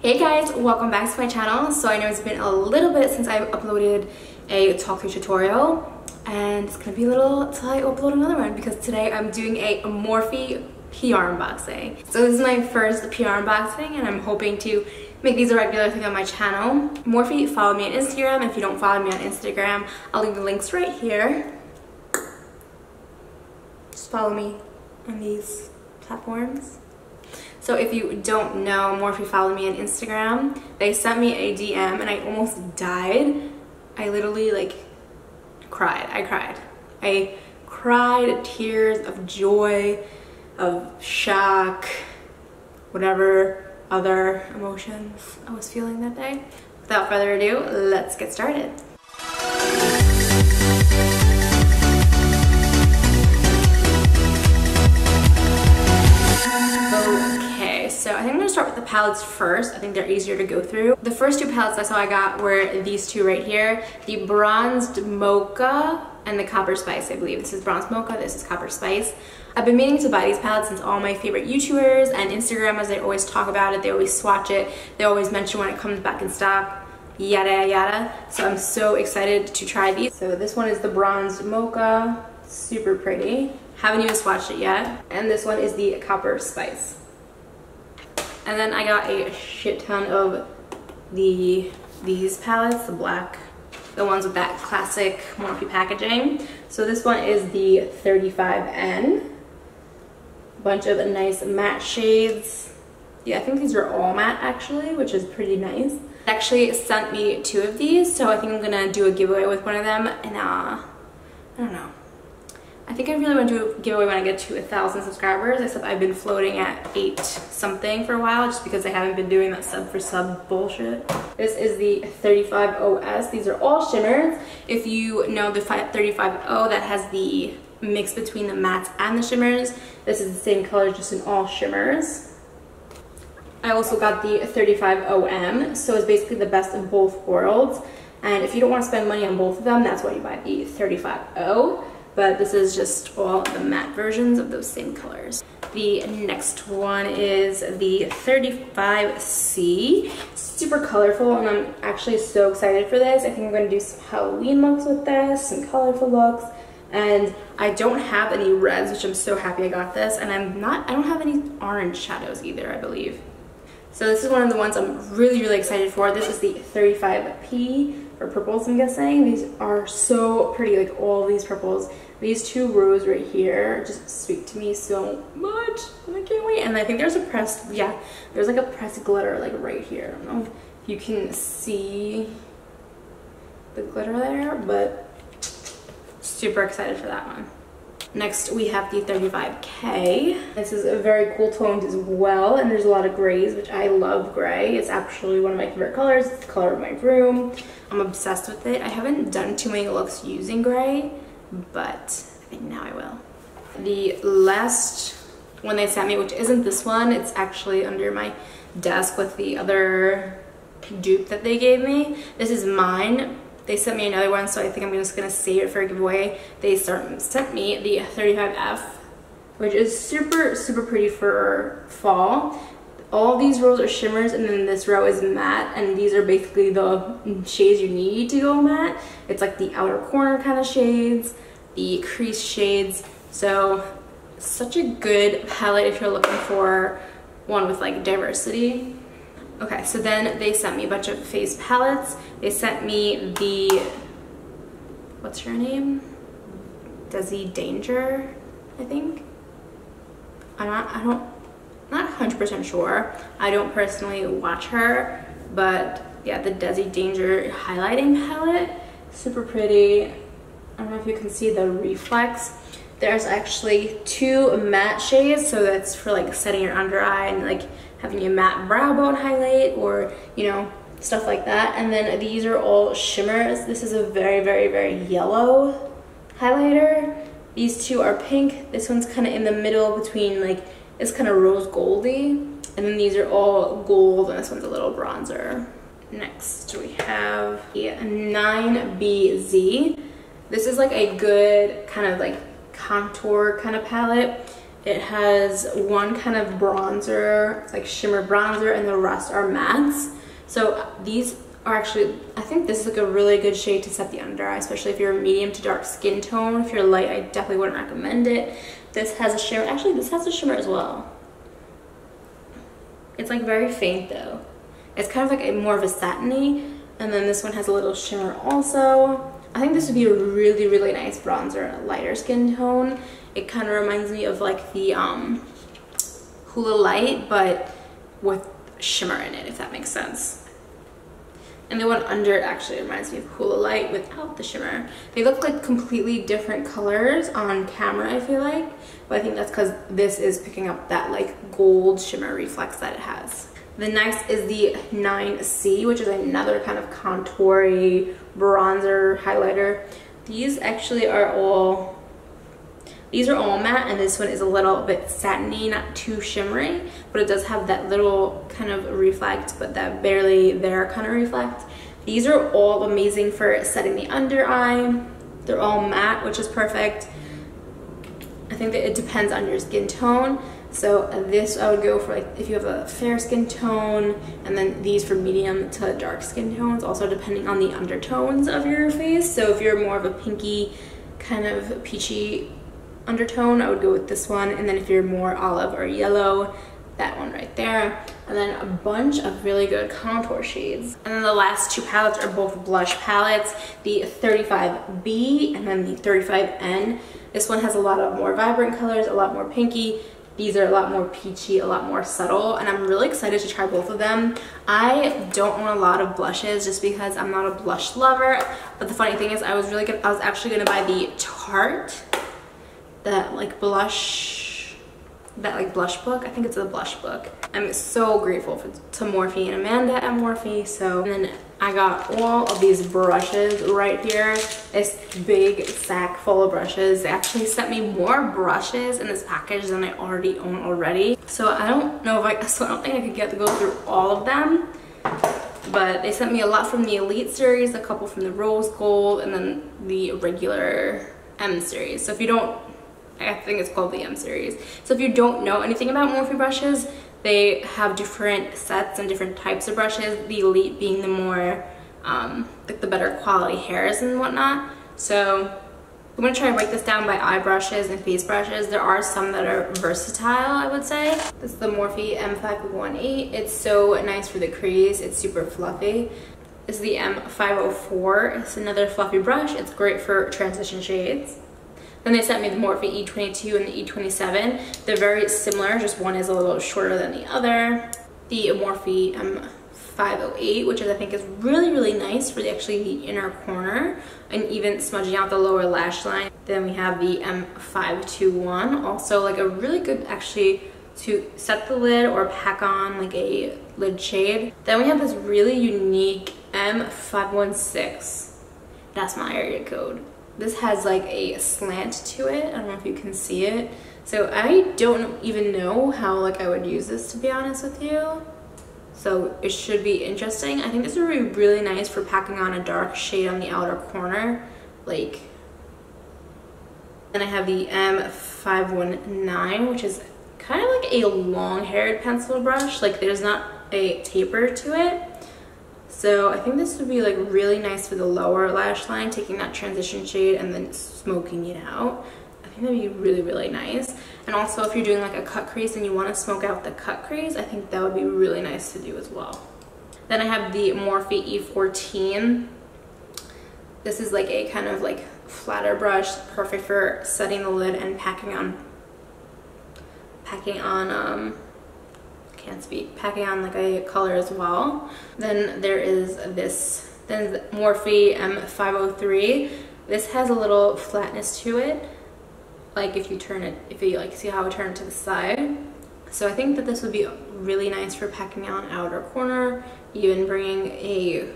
Hey guys, welcome back to my channel. So I know it's been a little bit since I've uploaded a talk through tutorial, and it's gonna be a little till I upload another one because today I'm doing a Morphe PR unboxing. So this is my first PR unboxing and I'm hoping to make these a regular thing on my channel. Morphe, follow me on Instagram. If you don't follow me on Instagram, I'll leave the links right here. Just follow me on these platforms. So if you don't know, Morphe followed me on Instagram. They sent me a DM and I almost died. I literally cried. I cried tears of joy, of shock, whatever other emotions I was feeling that day. Without further ado, let's get started. So I think I'm going to start with the palettes first. I think they're easier to go through. The first two palettes that's all I got were these two right here. The Bronzed Mocha and the Copper Spice, I believe. This is Bronzed Mocha, this is Copper Spice. I've been meaning to buy these palettes since all my favorite YouTubers and Instagrammers, they always talk about it, they always swatch it, they always mention when it comes back in stock, yada yada. So I'm so excited to try these. So this one is the Bronzed Mocha, super pretty. Haven't even swatched it yet. And this one is the Copper Spice. And then I got a shit ton of these palettes, the black, the ones with that classic Morphe packaging. So this one is the 35N. Bunch of nice matte shades. Yeah, I think these are all matte actually, which is pretty nice. They actually sent me two of these, so I think I'm gonna do a giveaway with one of them. And I don't know. I think I really want to do a giveaway when I get to 1,000 subscribers, except I've been floating at 8 something for a while just because I haven't been doing that sub for sub bullshit. This is the 35OS. These are all shimmers. If you know the 35O, that has the mix between the mattes and the shimmers. This is the same color, just in all shimmers. I also got the 35OM, so it's basically the best of both worlds. And if you don't want to spend money on both of them, that's why you buy the 35O. But this is just all the matte versions of those same colors. The next one is the 35C. Super colorful, and I'm actually so excited for this. I think I'm gonna do some Halloween looks with this, some colorful looks. And I don't have any reds, which I'm so happy I got this. And I don't have any orange shadows either, I believe. So this is one of the ones I'm really, really excited for. This is the 35P for purples, I'm guessing. These are so pretty, like all these purples. These two rows right here just speak to me so much, and I can't wait. And I think there's a pressed, yeah, there's like a pressed glitter like right here. I don't know if you can see the glitter there, but super excited for that one. Next, we have the 35K. This is a very cool toned as well, and there's a lot of grays, which I love gray. It's actually one of my favorite colors. It's the color of my room. I'm obsessed with it. I haven't done too many looks using gray, but I think now I will. The last one they sent me, which isn't this one, it's actually under my desk with the other dupe that they gave me. This is mine. They sent me another one, so I think I'm just gonna save it for a giveaway. They sent me the 35F, which is super, super pretty for fall. All these rows are shimmers, and then this row is matte, and these are basically the shades you need to go matte. It's like the outer corner kind of shades, the crease shades. So such a good palette if you're looking for one with like diversity. Okay, so then they sent me a bunch of face palettes. They sent me the, what's her name? Desi Danger, I think. Not 100% sure. I don't personally watch her, but yeah, the Desi Danger highlighting palette, super pretty. I don't know if you can see the reflex. There's actually two matte shades, so that's for like setting your under eye and like having a matte brow bone highlight, or you know, stuff like that. And then these are all shimmers. This is a very, very, very yellow highlighter. These two are pink. This one's kind of in the middle between like, it's kind of rose goldy. And then these are all gold, and this one's a little bronzer. Next we have the 9BZ. This is like a good kind of like contour kind of palette. It has one kind of bronzer, it's like shimmer bronzer, and the rest are mattes. So these are actually, I think this is like a really good shade to set the under eye, especially if you're a medium to dark skin tone. If you're light, I definitely wouldn't recommend it. This has a shimmer. Actually, this has a shimmer as well. It's like very faint though. It's kind of like more of a satiny, and then this one has a little shimmer also. I think this would be a really, really nice bronzer in a lighter skin tone. It kind of reminds me of like the Hula Light, but with shimmer in it, if that makes sense. And the one under it actually reminds me of Hula Light without the shimmer. They look like completely different colors on camera, I feel like. But I think that's because this is picking up that like gold shimmer reflex that it has. The next is the 9C, which is another kind of contoury bronzer highlighter. These actually are all matte, and this one is a little bit satiny, not too shimmery, but it does have that little kind of reflect, but that barely there kind of reflect. These are all amazing for setting the under eye. They're all matte, which is perfect. I think that it depends on your skin tone. So this I would go for like if you have a fair skin tone, and then these for medium to dark skin tones, also depending on the undertones of your face. So if you're more of a pinky kind of peachy undertone, I would go with this one, and then if you're more olive or yellow, that one right there. And then a bunch of really good contour shades. And then the last two palettes are both blush palettes, the 35B and then the 35N. This one has a lot of more vibrant colors, a lot more pinky. These are a lot more peachy, a lot more subtle, and I'm really excited to try both of them. I don't own a lot of blushes just because I'm not a blush lover, but the funny thing is I was actually gonna buy the Tarte, that like blush book. I think it's a blush book. I'm so grateful to Morphe and Amanda at Morphe. So, and then I got all of these brushes right here. This big sack full of brushes. They actually sent me more brushes in this package than I already own already. So I don't know if I don't think I could get to go through all of them. But they sent me a lot from the Elite series, a couple from the Rose Gold, and then the regular M series. So if you don't, I think it's called the M series. So if you don't know anything about Morphe brushes, they have different sets and different types of brushes, the Elite being the more, like the better quality hairs and whatnot. So I'm gonna try to break this down by eye brushes and face brushes. There are some that are versatile, I would say. This is the Morphe M518. It's so nice for the crease, it's super fluffy. This is the M504. It's another fluffy brush. It's great for transition shades. Then they sent me the Morphe E22 and the E27. They're very similar, just one is a little shorter than the other. The Morphe M508, which I think is really, really nice for actually the inner corner and even smudging out the lower lash line. Then we have the M521, also like a really good actually to set the lid or pack on like a lid shade. Then we have this really unique M516. That's my area code. This has like a slant to it. I don't know if you can see it. So I don't even know how like I would use this, to be honest with you. So it should be interesting. I think this would be really nice for packing on a dark shade on the outer corner. Like, then I have the M519, which is kind of like a long-haired pencil brush. Like there's not a taper to it. So I think this would be like really nice for the lower lash line, taking that transition shade and then smoking it out. I think that'd be really, really nice. And also if you're doing like a cut crease and you want to smoke out the cut crease, I think that would be really nice to do as well. Then I have the Morphe E14. This is like a kind of like flatter brush, perfect for setting the lid and packing on like a color as well. Then there is this, then the Morphe M503. This has a little flatness to it, like if you turn it, if you like see how I turn it to the side. So I think that this would be really nice for packing on outer corner, even bringing a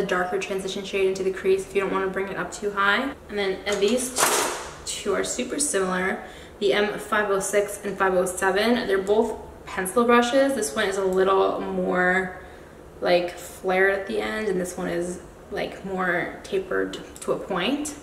darker transition shade into the crease if you don't want to bring it up too high. And then these two are super similar. The M506 and 507, they're both pencil brushes. This one is a little more like flared at the end, and this one is like more tapered to a point.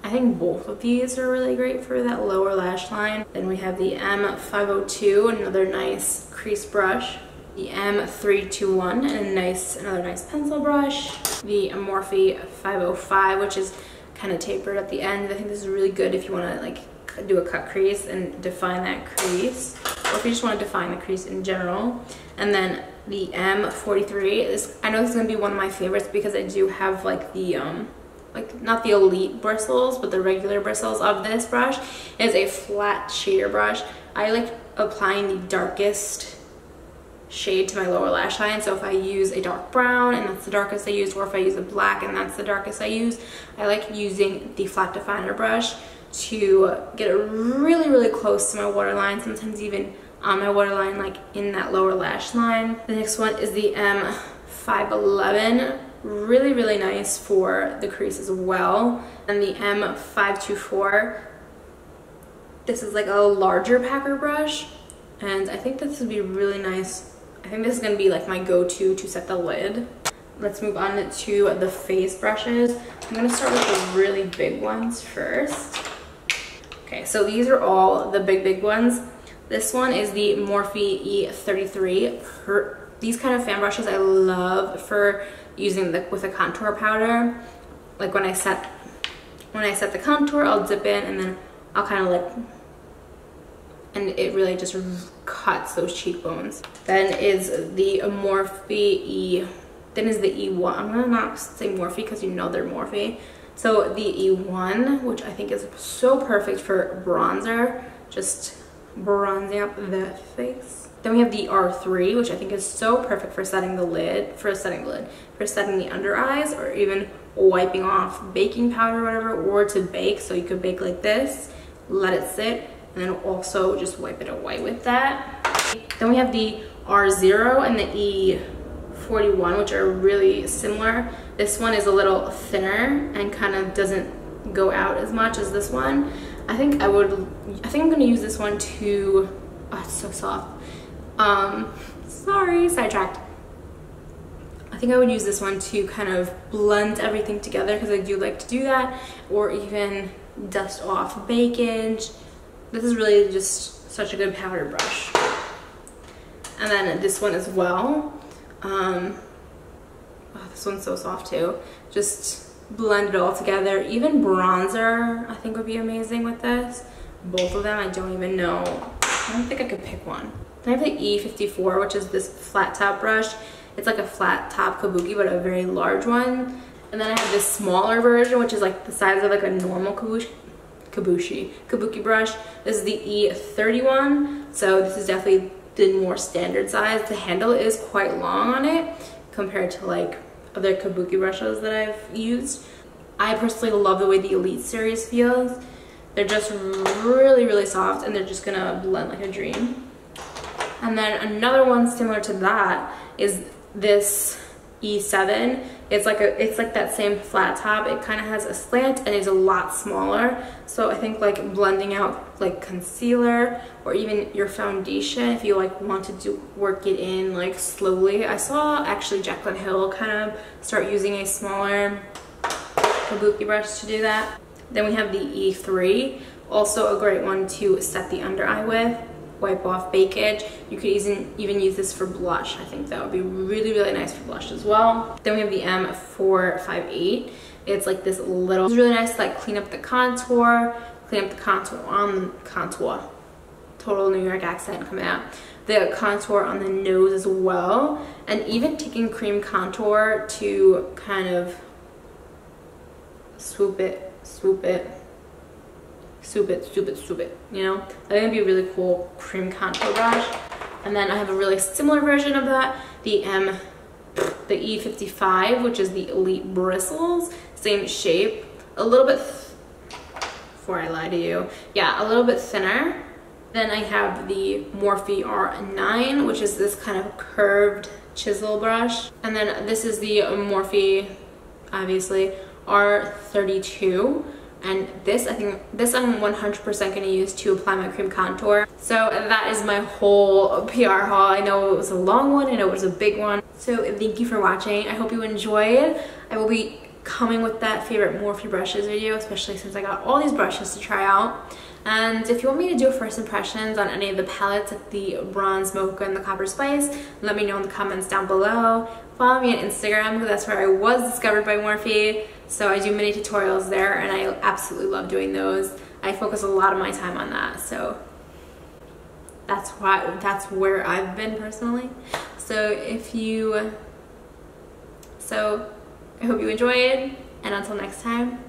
I think both of these are really great for that lower lash line. Then we have the M502, another nice crease brush. The M321, and another nice pencil brush. The Morphe 505, which is kind of tapered at the end. I think this is really good if you want to like do a cut crease and define that crease, or if you just want to define the crease in general. And then the M43, I know this is going to be one of my favorites because I do have like the like not the elite bristles, but the regular bristles of this brush. It is a flat shader brush. I like applying the darkest shade to my lower lash line. So if I use a dark brown and that's the darkest I use, or if I use a black and that's the darkest I use, I like using the flat definer brush to get it really close to my waterline, sometimes even on my waterline, like in that lower lash line. The next one is the M511, really nice for the crease as well. And the M524, this is like a larger packer brush, and I think this would be really nice. I think this is going to be like my go-to to set the lid. Let's move on to the face brushes. I'm going to start with the really big ones first. Okay, so these are all the big ones. This one is the Morphe E33. These kind of fan brushes I love for using with a contour powder. Like when I set the contour, I'll dip in and then I'll kind of like, and it really just cuts those cheekbones. Then is the Morphe then is the E1. I'm gonna not say Morphe because you know they're Morphe. So the E1, which I think is so perfect for bronzer, just bronzing up the face. Then we have the R3, which I think is so perfect for setting the lid, for setting the under eyes, or even wiping off baking powder or whatever, or to bake. So you could bake like this, let it sit, and then also just wipe it away with that. Then we have the R0 and the E41, which are really similar. This one is a little thinner and kind of doesn't go out as much as this one. I think I'm gonna use this one to, oh, it's so soft. Sorry, sidetracked. I think I would use this one to kind of blend everything together because I do like to do that, or even dust off bakage. This is really just such a good powder brush. And then this one as well. Oh, this one's so soft too. Just blend it all together. Even bronzer I think would be amazing with this. Both of them, I don't even know. I don't think I could pick one. Then I have the E54, which is this flat top brush. It's like a flat top kabuki, but a very large one. And then I have this smaller version, which is like the size of like a normal kabuki brush. This is the E31, so this is definitely the more standard size. The handle is quite long on it compared to like other kabuki brushes that I've used. I personally love the way the Elite series feels. They're just really soft, and they're just gonna blend like a dream. And then another one similar to that is this E7. It's like that same flat top. It kind of has a slant and is a lot smaller. So I think like blending out like concealer or even your foundation, if you like want to work it in like slowly. I saw actually Jaclyn Hill kind of start using a smaller kabuki brush to do that. Then we have the E3, also a great one to set the under eye with. Wipe off bakage. You could even use this for blush. I think that would be really nice for blush as well. Then we have the M458. It's like this little, it's really nice to like clean up the contour on the contour. Total New York accent coming out. The contour on the nose as well, and even taking cream contour to kind of swoop it, you know? That's gonna be a really cool cream contour brush. And then I have a really similar version of that, the E55, which is the Elite Bristles. Same shape, a little bit, before I lie to you, yeah, a little bit thinner. Then I have the Morphe R9, which is this kind of curved chisel brush. And then this is the Morphe, obviously, R32. And this, I think, this I'm 100% going to use to apply my cream contour. So that is my whole PR haul. I know it was a long one, I know it was a big one. So thank you for watching. I hope you enjoyed. I will be coming with that favorite Morphe brushes video, especially since I got all these brushes to try out. And if you want me to do first impressions on any of the palettes, like the Bronze Mocha and the Copper Spice, let me know in the comments down below. Follow me on Instagram, because that's where I was discovered by Morphe. So I do mini tutorials there, and I absolutely love doing those. I focus a lot of my time on that, so that's where I've been personally. So I hope you enjoyed, and until next time,